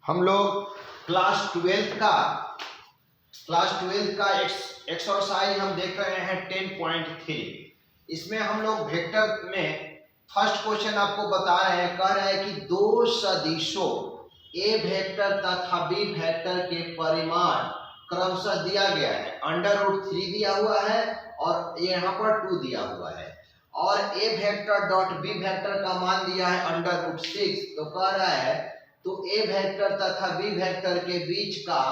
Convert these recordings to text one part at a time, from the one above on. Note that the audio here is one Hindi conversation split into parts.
हम लोग क्लास ट्वेल्थ का एक्सरसाइज हम देख रहे हैं 10.3। इसमें हम लोग वेक्टर में फर्स्ट क्वेश्चन आपको बता रहे हैं, कह रहे हैं कि दो सदिशों ए वेक्टर तथा बी वेक्टर के परिमाण क्रमशः दिया गया है। √3 दिया हुआ है और यहाँ पर 2 दिया हुआ है, और ए वेक्टर डॉट बी वेक्टर का मान दिया है √6। तो कह रहा है तो ए वेक्टर तथा बी वेक्टर के बीच का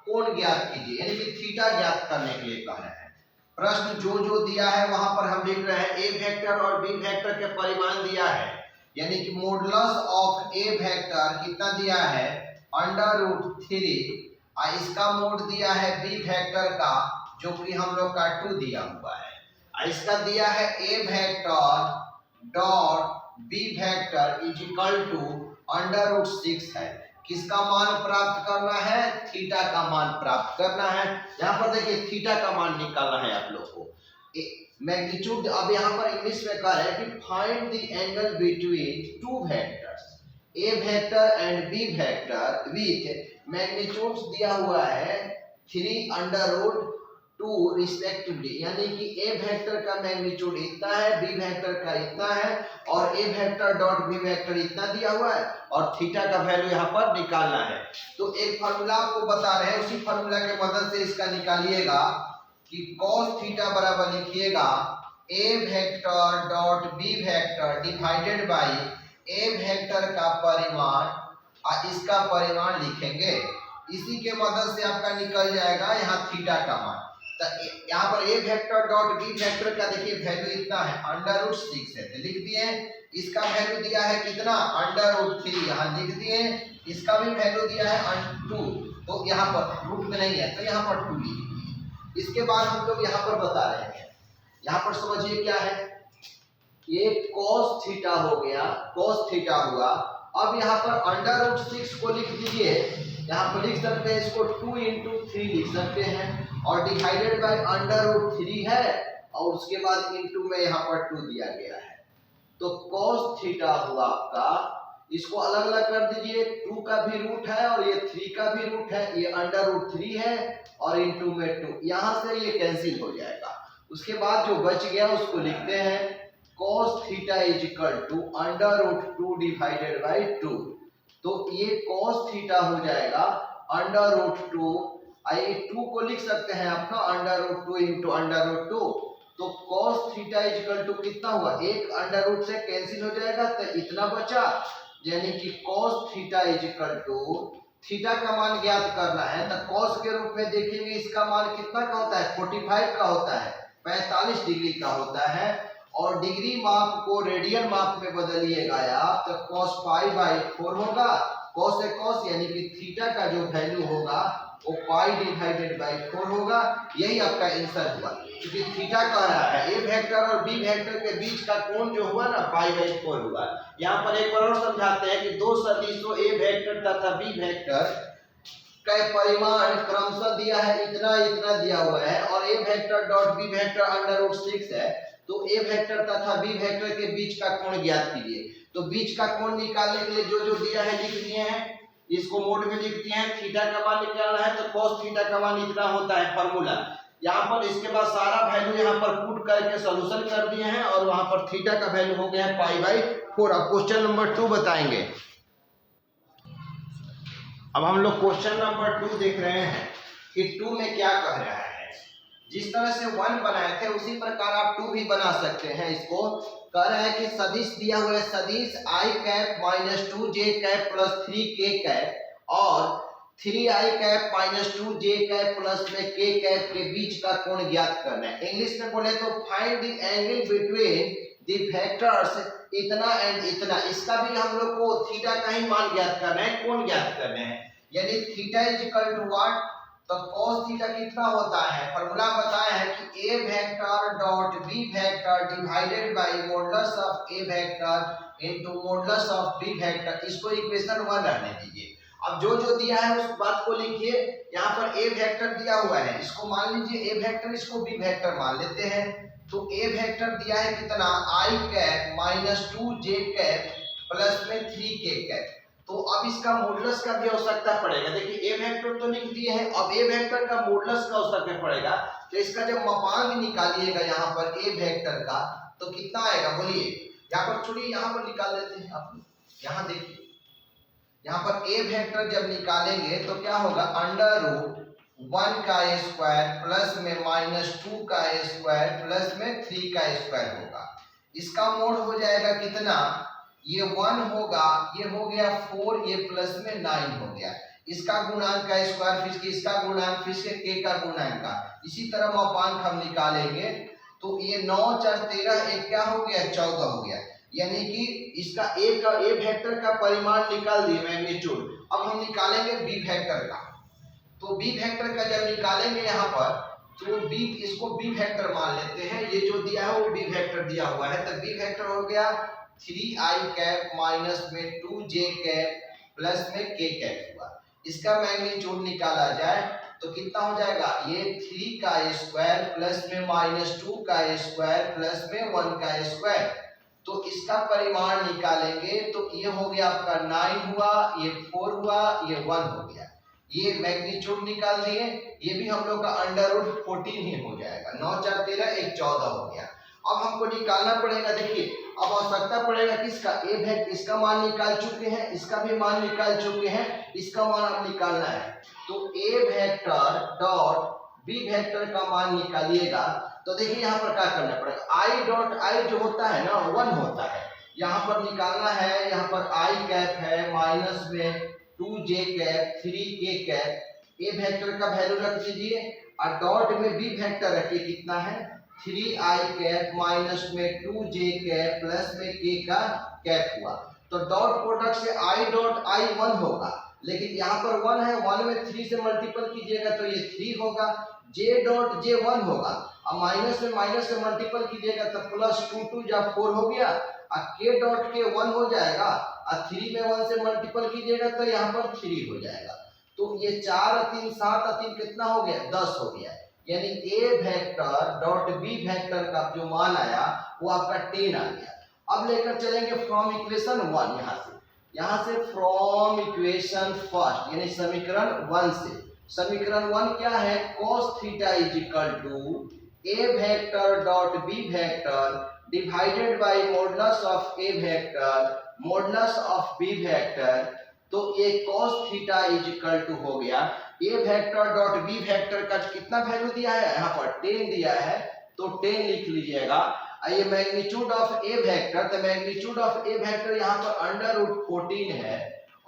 कोण ज्ञात कीजिए, यानी कि थीटा ज्ञात करने के लिए कह रहे हैं। प्रश्न जो दिया है वहां पर हम लिख रहे हैं ए वेक्टर और बी वेक्टर के परिमाण दिया है, यानी कि मॉडुलस ऑफ ए वेक्टर कितना दिया है √3, और इसका मोड दिया है बी वेक्टर का जो कि हम लोग का 2 दिया हुआ है, और इसका दिया है ए vector dot B vector is equal to √6 है। किसका मान प्राप्त करना है? थीटा का मान प्राप्त करना है। यहाँ पर देखिए थीटा का मान निकालना है आप लोग को। मैग्नीट्यूड अब यहाँ पर इंग्लिश में कह रहे हैं कि find the angle between two vectors a vector and b vector with magnitude दिया हुआ है 3√2 रिस्पेक्टिवली, यानी कि ए वेक्टर का मैग्नीट्यूड इतना है, बी वेक्टर का इतना है, और ए वेक्टर डॉट बी वेक्टर इतना दिया हुआ है, और थीटा का वैल्यू यहाँ पर निकालना है। तो एक फार्मूला आपको बता रहे हैं, उसी फार्मूला के मदद से इसका निकालिएगा कि cos थीटा बराबर लिखिएगा a vector dot B vector divided by a vector का परिमाण, और इसका परिमाण लिखेंगे। इसी के मदद से आपका निकल जाएगा यहाँ थीटा का मान। तो यहाँ पर ए वेक्टर डॉट बी वेक्टर का देखिए वैल्यू इतना है √6 है, तो लिख दिए। इसका वैल्यू दिया है कितना √3, यहाँ लिख दिए। इसका भी वैल्यू दिया है 2, तो यहाँ पर रूट में नहीं है तो यहाँ पर 2 लिख दिए। इसके बाद हम लोग यहाँ पर बता रहे हैं, यहाँ पर समझिए क्या है, ये cos थीटा हो गया, cos थीटा हुआ। अब यहाँ पर √6 को लिख दीजिए, यहाँ पर लिख सकते हैं इसको 2 × 3 लिख सकते हैं, और डिवाइडेड बाय √3 है, और उसके बाद इनटू में यहाँ पर 2 दिया गया है। तो cos थीटा हुआ आपका, इसको अलग अलग कर दीजिए, 2 का भी रूट है और ये 3 का भी रूट है, ये √3 है और इनटू में 2, यहाँ से ये कैंसिल हो जाएगा। उसके बाद जो बच गया उसको लिखते हैं cos theta is equal to √2 divided by 2। तो ये cos थीटा हो जाएगा √2, आई 2 को लिख सकते हैं आपका √2 × √2। तो cos theta is equal to कितना हुआ, एक √ से कैंसिल हो जाएगा तो इतना बचा, यानी कि cos theta is equal to theta का मान ज्ञात करना है। तो cos के रूप में देखेंगे इसका मान कितना का होता है 45 का होता है, 45 डिग्री का होता है, और डिग्री माप को रेडियन माप में बदलिएगा आप तो cos π/4 होगा। cos से cos यानी कि थीटा का जो वैल्यू होगा वो π/4 होगा। यही आपका आंसर हुआ, क्योंकि थीटा कह रहा है ए वेक्टर और बी वेक्टर के बीच का कोण जो हुआ ना π/4 हुआ। यहाँ पर एक बार और समझाते हैं कि दो सदिशों ए वेक्टर तथा बी वेक्टर का परिमाण क्रमशः दिया है, इतना इतना दिया हुआ है, और ए वेक्टर डॉट बी वेक्टर √6 है। तो ए वेक्टर तथा बी वेक्टर के बीच का कोण ज्ञात कीजिए। तो बीच का कोण निकालने के लिए जो दिया है लिख दिए हैं, इसको मोड में लिख दिए हैं। थीटा का मान निकालना है तो cos थीटा का मान इतना होता है फार्मूला यहाँ पर। इसके बाद सारा वैल्यू यहाँ पर पुट करके सॉल्यूशन कर दिए हैं, और वहां पर थीटा का वैल्यू हो गया है π/4। अब क्वेश्चन नंबर 2 बताएंगे। अब हम लोग क्वेश्चन नंबर 2 देख रहे हैं कि 2 में क्या कह रहा है। जिस तरह से 1 बनाए थे उसी प्रकार आप 2 भी बना सकते हैं। इसको कह रहा है कि सदिश दिया हुआ है, सदिश i cap -2j cap plus 3k cap और 3i cap -2j cap plus में k कैप के बीच का कोण ज्ञात करना है। इंग्लिश में बोले तो find the angle between the vectors इतना एंड इतना। इसका भी हम लोग को थीटा का ही मान ज्ञात करना है, कोण ज्ञात करना है, यानी theta is equal to what. तो cos थीटा कितना होता है, फॉर्मूला बताया है कि a vector dot B vector divided by modulus of A vector into modulus of B vector. इसको इक्वेशन 1 रहने दीजिए। अब जो दिया है उस बात को लिखिए। यहाँ पर ए वेक्टर दिया हुआ है, इसको मान लीजिए ए वेक्टर, इसको बी वेक्टर मान लेते हैं। तो ए वेक्टर दिया है कितना i cap -2j cap plus में 3k कैप। तो अब इसका मॉडुलस का भी आवश्यकता पड़ेगा। देखिए ए वेक्टर तो लिख दिए हैं, अब ए वेक्टर का मॉडुलस का आवश्यकता पड़ेगा। तो इसका जब मापांक निकालिएगा यहाँ पर ए वेक्टर का तो कितना आएगा बोलिए। यहाँ पर छोड़िए, यहाँ पर निकाल देते हैं आप। यहाँ देखिए, यहाँ पर ए वेक्टर जब निकालेंगे तो क्या होगा, अंडर रूट 1 का स्क्वायर प्लस में -2 का स्क्वायर प्लस में 3 का स्क्वायर होगा। इसका मोड हो जाएगा कितना, ये 1 होगा, ये हो गया 4, ये प्लस में 9 हो गया। इसका गुणांक का स्क्वायर फिर इसका गुणांक फिर से के का गुणांक का, इसी तरह मापांक हम निकालेंगे तो ये 9 4 13 एक क्या हो गया 14 हो गया। यानी कि इसका ए वेक्टर का परिमाण निकाल दिए मैग्नीट्यूड। अब हम निकालेंगे बी वेक्टर का। तो बी वेक्टर का जब निकालेंगे यहाँ पर तो बी, इसको बी वेक्टर मान लेते हैं। ये जो दिया है वो बी वेक्टर दिया हुआ है। तो बी वेक्टर हो गया 3i कैप माइनस में 2j कैप प्लस में k कैप हुआ। इसका मैग्नीट्यूड निकाला जाए तो कितना हो जाएगा, ये 3 का स्क्वायर प्लस में -2 का स्क्वायर प्लस में 1 का स्क्वायर। तो इसका परिमाण निकालेंगे तो ये हो गया आपका 9 हुआ, ये 4 हुआ, ये 1 हो गया। ये मैग्नीट्यूड निकाल दिए, ये भी हम लोग का अंडर रूट 14 ही हो जाएगा। 9 4 13 एक 14 हो गया। अब हमको निकालना पड़ेगा, देखिए अब आवश्यकता पड़ेगा किसका, ए वेक्टर, इसका मान निकाल चुके हैं, इसका भी मान निकाल चुके हैं, इसका मान अब निकालना है। तो A vector dot B vector का मान निकालिएगा तो देखिए यहाँ पर क्या करना पड़ेगा, आई डॉट आई जो होता है ना 1 होता है, यहाँ पर निकालना है। यहाँ पर आई कैप है माइनस में 2j कैप 3k कैप, ए वेक्टर का वैल्यू रख दीजिए और डॉट में बी वेक्टर रखिए, कितना है 3i कैप माइनस में 2j कैप प्लस में k का कैप हुआ। तो डॉट प्रोडक्ट से i डॉट i 1 होगा, लेकिन यहाँ पर 1 है, 1 में 3 से मल्टीपल कीजिएगा तो ये 3 होगा। j डॉट j 1 होगा, अब माइनस से मल्टीपल कीजिएगा तो प्लस 2 2 जा 4 हो गया, और k डॉट के 1 हो जाएगा, और 3 में 1 से मल्टीपल कीजिएगा तो यहाँ पर 3 हो जाएगा। तो ये 4 और 3 7 और 3 कितना हो गया 10 हो गया। यानी ए वेक्टर डॉट बी वेक्टर का जो मान आया वो आपका 10 आ गया। अब लेकर चलेंगे फ्रॉम इक्वेशन 1, यहाँ से फ्रॉम इक्वेशन फर्स्ट यानी समीकरण 1 से। समीकरण 1 क्या है, cos theta is equal to a vector dot B vector divided by modulus of A vector modulus of B vector. तो ये cos theta is equal to हो गया a vector dot B vector का कितना वैल्यू दिया है, यहाँ पर 10 दिया है तो 10 लिख लीजिएगा। ये मैग्नीट्यूड ऑफ ए वेक्टर, तो मैग्नीट्यूड ऑफ ए वेक्टर यहाँ पर अंडर रूट 14 है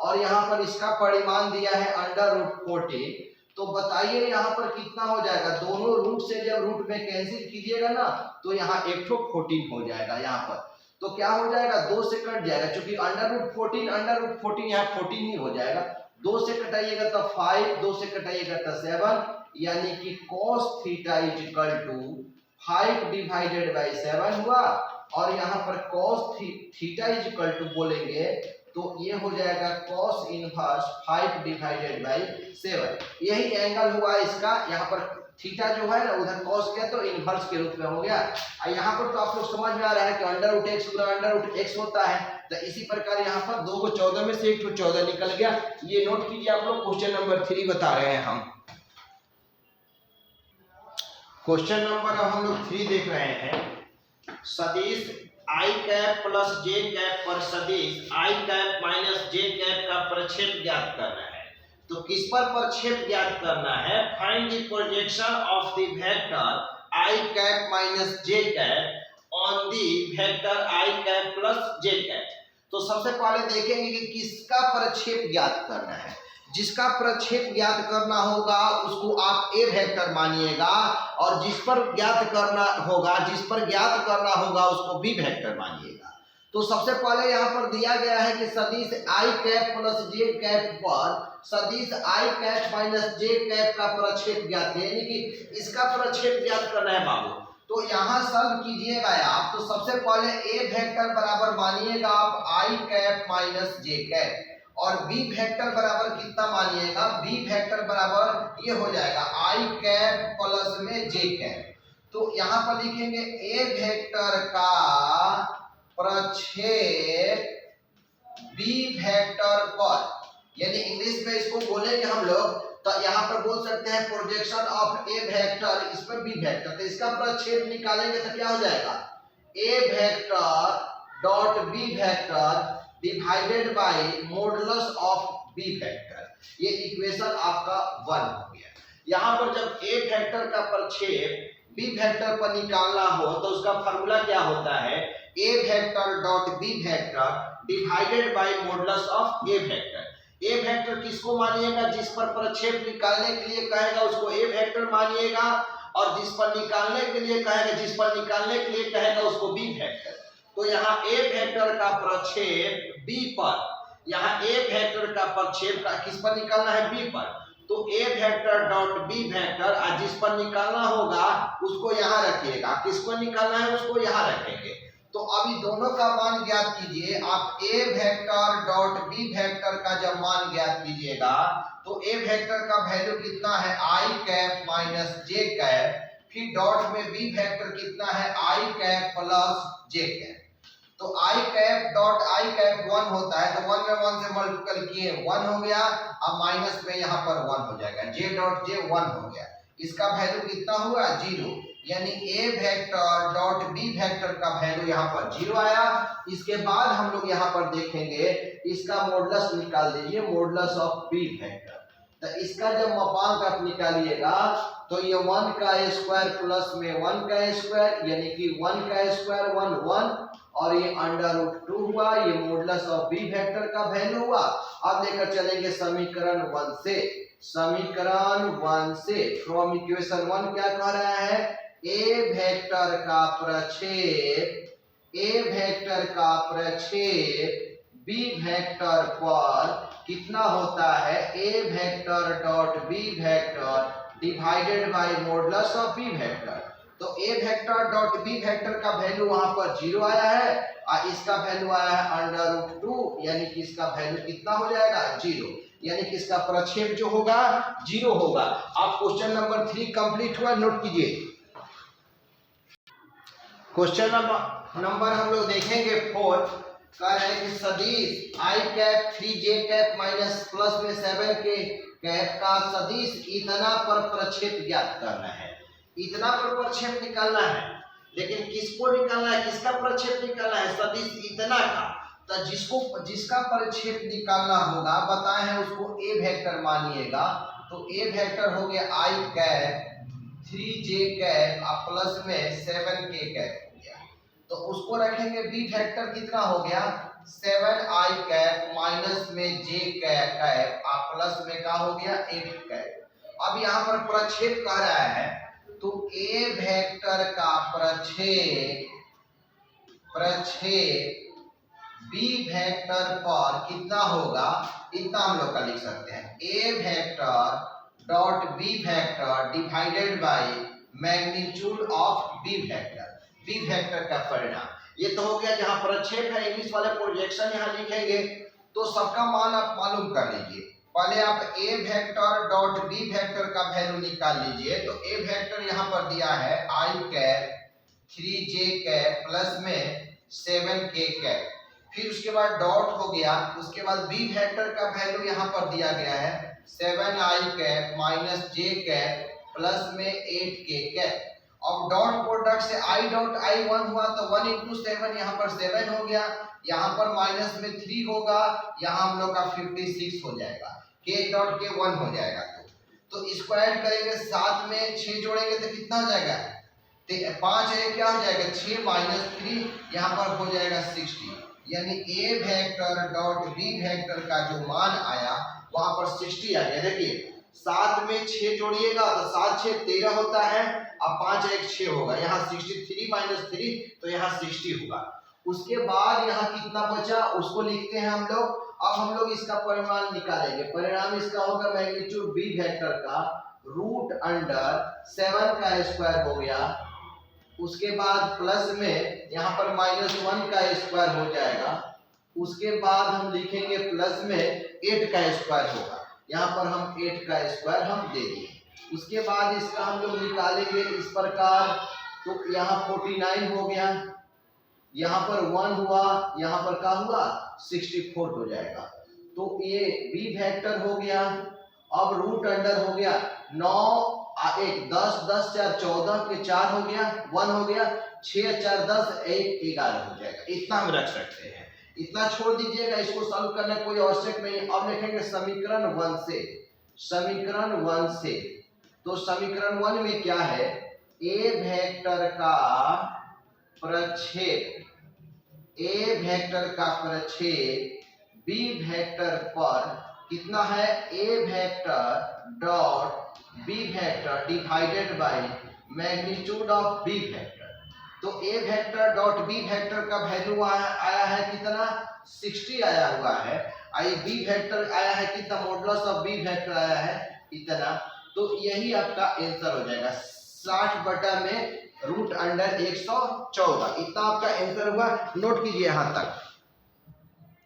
और यहाँ पर इसका परिमाण दिया है अंडर रूट 14। तो बताइए यहाँ पर कितना हो जाएगा, दोनों रूट से जब रूट में कैंसिल कीजिएगा ना तो यहाँ एक ठो 14 हो जाएगा। यहाँ पर तो क्या हो जाएगा, 2 से कट जाएगा, क्योंकि अंडर रूट 14 यहाँ 14 ही हो जाएगा। 2 से कटाइएगा तो 5, 2 से कटाइएगा तो 7, यानी कि cos theta is equal to 5 डिवाइडेड बाय 7 हुआ। और यहाँ पर cos theta is equal to बोलेंगे तो ये हो जाएगा cos इनवर्स 5 डिवाइडेड बाय 7। यही एंगल हुआ इसका। यहाँ पर थीटा जो है ना उधर cos किया तो इनवर्स के रूप में हो गया। यहाँ पर तो आप लोग समझ में आ रहा है कि अंडर रूट x गुना अंडर रूट x होता है। तो इसी प्रकार यहाँ पर 2 को 14 में से 1 को 14 निकल गया। ये नोट कीजिए आप लोग। क्वेश्चन नंबर 3 बता रहे हैं हम। क्वेश्चन नंबर अब हम लोग 3 देख रहे हैं। सदिश i cap plus j cap पर सदिश i cap minus j cap का प्रक्षेप ज्ञात करना है। तो किस पर प्रक्षेप ज्ञात करना है, find the projection of the vector i cap minus j cap on the vector i cap plus j cap. तो सबसे पहले देखेंगे कि किसका प्रक्षेप ज्ञात करना है। जिसका प्रक्षेप ज्ञात करना होगा उसको आप ए वेक्टर मानिएगा, और जिस पर ज्ञात करना होगा उसको बी वेक्टर मानिएगा। तो सबसे पहले यहाँ पर दिया गया है कि सदिश i cap plus j cap पर सदिश i cap minus j cap का प्रक्षेप ज्ञात है, यानी कि इसका प्रक्षेप ज्ञात करना है बाबू। तो यहाँ सॉल्व कीजिएगा आप। तो सबसे पहले ए वेक्टर बराबर मानिएगा आप i cap minus j cap, और बी वेक्टर बराबर कितना मानिएगा, बी वेक्टर बराबर ये हो जाएगा i कैप प्लस में j कैप। तो यहाँ पर लिखेंगे ए वेक्टर का प्रक्षेप बी वेक्टर पर, यानी इंग्लिश में इसको बोलेंगे हम लोग तो यहाँ पर बोल सकते हैं प्रोजेक्शन ऑफ ए वेक्टर, इस पर बी वेक्टर, तो इसका प्रक्षेप निकालेंगे तो क्या हो जाएगा, A vector dot B vector divided by modulus of B vector. ये इक्वेशन आपका 1 हो गया। यहाँ पर जब ए वेक्टर का प्रक्षेप बी वेक्टर पर निकालना हो तो उसका फार्मूला क्या होता है, ए vector dot B vector divided by modulus of A vector. A vector किसको मानिएगा, जिस पर प्रक्षेप निकालने के लिए कहेगा उसको ए वेक्टर मानिएगा, और जिस पर निकालने के लिए कहेगा उसको बी वेक्टर। तो यहाँ ए वेक्टर का प्रक्षेप बी पर, यहाँ ए वेक्टर का प्रक्षेप का किस पर निकालना है, बी पर, तो A vector dot B vector, और जिस पर निकालना होगा उसको यहाँ रखिएगा, किसको निकालना है उसको यहाँ रखेंगे। तो अभी दोनों का मान ज्ञात कीजिए आप, ए वेक्टर डॉट बी वेक्टर का जब मान ज्ञात कीजिएगा तो ए वेक्टर का वैल्यू कितना है, आई कैप माइनस जे कैप, फिर डॉट में बी वेक्टर कितना है, आई कैप प्लस जे कैप। तो आई कैप डॉट आई कैप 1 होता है, तो 1 में 1 से मल्टीपल किए 1 हो गया, अब माइनस में यहाँ पर 1 हो जाएगा, जे डॉट जे 1 हो गया, इसका वैल्यू कितना हुआ 0, यानी ए वेक्टर डॉट बी वेक्टर का वैल्यू यहाँ पर 0 आया। इसके बाद हम लोग यहाँ पर देखेंगे इसका मॉडुलस निकाल दीजिए, मॉडुलस ऑफ बी वेक्टर। तो इसका जब मापांक आप निकालिएगा तो ये 1 का स्क्वायर प्लस में 1 का स्क्वायर, यानी कि 1 का स्क्वायर 1 1, और ये अंडर रूट 2 हुआ, ये मॉडुलस ऑफ बी वेक्टर का वैल्यू हुआ। अब लेकर चलेंगे समीकरण 1 से, समीकरण 1 से फ्रॉम इक्वेशन 1 क्या कह रहा है, ए वेक्टर का प्रक्षेप बी वेक्टर पर कितना होता है, ए vector dot B vector divided by modulus of B vector. तो A vector dot B vector का वैल्यू वहां पर 0 आया है, और इसका वैल्यू आया है अंडर रूट 2, यानी कि इसका वैल्यू कितना हो जाएगा 0, यानी कि इसका प्रक्षेप जो होगा 0 होगा। आप क्वेश्चन नंबर 3 कंप्लीट हुआ, नोट कीजिए। क्वेश्चन नंबर हम लोग देखेंगे 4, कह रहे हैं कि सदिश I cap 3j cap minus plus में 7 के कैप का सदिश इतना पर प्रक्षेप ज्ञात करना है, इतना पर प्रक्षेप निकालना है, लेकिन किसको निकालना है, किसका प्रक्षेप निकालना है, सदिश इतना का। तो जिसका प्रक्षेप निकालना होगा बताए हैं उसको ए वेक्टर मानिएगा, तो ए वेक्टर हो गया आई कैप 3j कैप प्लस में 7k कैप हो गया, तो उसको रखेंगे बी वेक्टर कितना हो गया 7i कैप माइनस में j कैप प्लस में क्या हो गया 8 कैप। अब यहाँ पर प्रक्षेप कह रहा है, तो ए वेक्टर का प्रक्षेप बी वेक्टर पर कितना होगा, इतना हम लोग का लिख सकते हैं, A vector dot B vector divided by magnitude of B vector, B vector का परिणाम। ये तो हो गया जहां प्रक्षेप है, इंग्लिश वाले प्रोजेक्शन यहाँ लिखेंगे, तो सबका मान आप मालूम कर लीजिए। पहले आप ए वेक्टर डॉट बी वेक्टर का वैल्यू निकाल लीजिए, तो ए वेक्टर यहाँ पर दिया है आई कैप 3j कैप प्लस में 7k कैप, फिर उसके बाद डॉट हो गया, उसके बाद बी वेक्टर का वैल्यू यहाँ पर दिया गया है 7i cap minus j cap plus में 8k कैप। अब डॉट प्रोडक्ट से i डॉट i 1 हुआ, तो 1 इंटू 7 यहाँ पर 7 हो गया, यहाँ पर माइनस में 3 होगा, यहाँ हम लोग का 56 हो जाएगा, k डॉट के 1 हो जाएगा। तो इसको ऐड करेंगे, 7 में 6 जोड़ेंगे तो कितना हो जाएगा, 5 है क्या हो जाएगा 6 माइनस 3, यहाँ पर हो जाएगा 60, यानी ए वेक्टर डॉट बी वेक्टर का जो मान आया वहां पर 60 आ गया। देखिए 7 में 6 जोड़िएगा तो 7 6 13 होता है, अब 5 1 6 होगा, यहाँ 63 माइनस 3 तो यहाँ 60 होगा। उसके बाद यहाँ कितना बचा उसको लिखते हैं हम लोग। अब हम लोग इसका परिमाण निकालेंगे, परिणाम इसका होगा मैग्नीट्यूड बी वेक्टर का रूट अंडर 7 का स्क्वायर हो गया, उसके बाद प्लस में यहाँ पर -1 का स्क्वायर हो जाएगा, उसके बाद हम लिखेंगे प्लस में 8 का स्क्वायर होगा, यहाँ पर हम 8 का स्क्वायर हम दे दिए। उसके बाद इसका हम लोग निकालेंगे इस प्रकार, तो यहाँ 49 हो गया यहाँ पर 1 हुआ, यहाँ पर क्या हुआ 64 हो जाएगा। तो ये बी वेक्टर हो गया। अब रूट अंडर हो गया 9 1 10 10 4 14 के 4 हो गया, 1 हो गया, 6 4 10 1 11 हो जाएगा। इतना हम रख सकते हैं, इतना छोड़ दीजिएगा, इसको सॉल्व करने कोई आवश्यक नहीं है। अब लिखेंगे समीकरण 1 से, समीकरण 1 से। तो समीकरण 1 में क्या है, ए वेक्टर का प्रक्षेप, ए वेक्टर का प्रक्षेप बी वेक्टर पर कितना है, ए vector dot B vector divided by magnitude of B vector. तो A vector dot B vector का वैल्यू आया है कितना 60 आया हुआ है, आई बी वेक्टर आया है कितना, मॉडुलस ऑफ बी वेक्टर आया है इतना। तो यही आपका आंसर हो जाएगा 60 बटा में रूट अंडर 114, इतना आपका आंसर हुआ। नोट कीजिए यहाँ तक।